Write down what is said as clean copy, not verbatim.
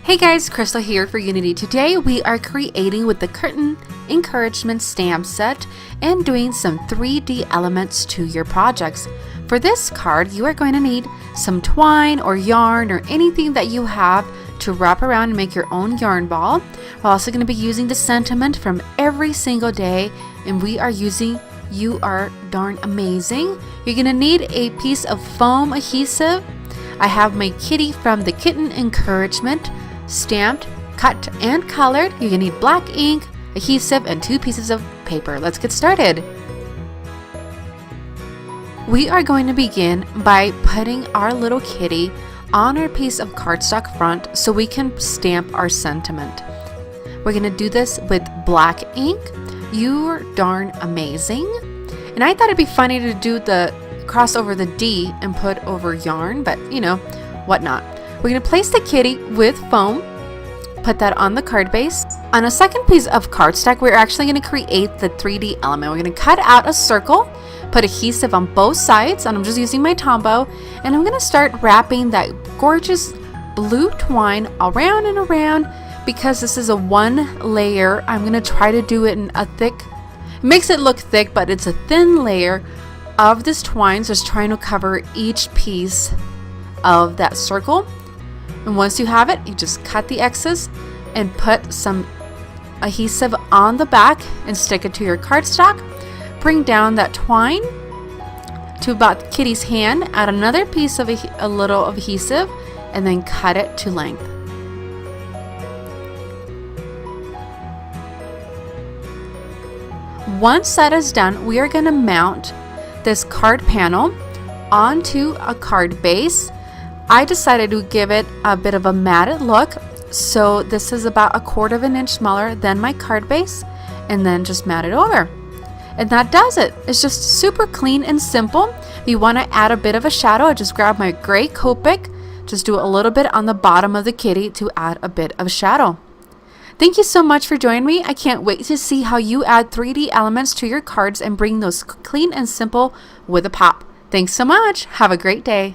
Hey guys, Crystal here for Unity. Today we are creating with the Kitten Encouragement stamp set and doing some 3D elements to your projects. For this card, you are going to need some twine or yarn or anything that you have to wrap around and make your own yarn ball. We're also going to be using the sentiment from every single day, and we are using "You Are Darn Amazing." You're going to need a piece of foam adhesive. I have my kitty from the Kitten Encouragement stamped, cut, and colored. You're gonna need black ink, adhesive, and 2 pieces of paper. Let's get started. We are going to begin by putting our little kitty on our piece of cardstock front so we can stamp our sentiment. We're gonna do this with black ink. You're darn amazing. And I thought it'd be funny to do the cross over the D and put over yarn, but you know, whatnot. We're going to place the kitty with foam, put that on the card base. On a second piece of cardstock, we're actually going to create the 3D element. We're going to cut out a circle, put adhesive on both sides, and I'm just using my Tombow, and I'm going to start wrapping that gorgeous blue twine around and around. Because this is a 1 layer, I'm going to try to do it in a thick, it makes it look thick, but it's a thin layer of this twine, so just trying to cover each piece of that circle. And once you have it, you just cut the excess and put some adhesive on the back and stick it to your cardstock. Bring down that twine to about Kitty's hand, add another piece of a little adhesive, and then cut it to length. Once that is done, we are going to mount this card panel onto a card base. I decided to give it a bit of a matted look, so this is about 1/4 inch smaller than my card base, and then just mat it over. And that does it. It's just super clean and simple. If you want to add a bit of a shadow, I just grab my gray Copic, just do a little bit on the bottom of the kitty to add a bit of shadow. Thank you so much for joining me. I can't wait to see how you add 3D elements to your cards and bring those clean and simple with a pop. Thanks so much. Have a great day.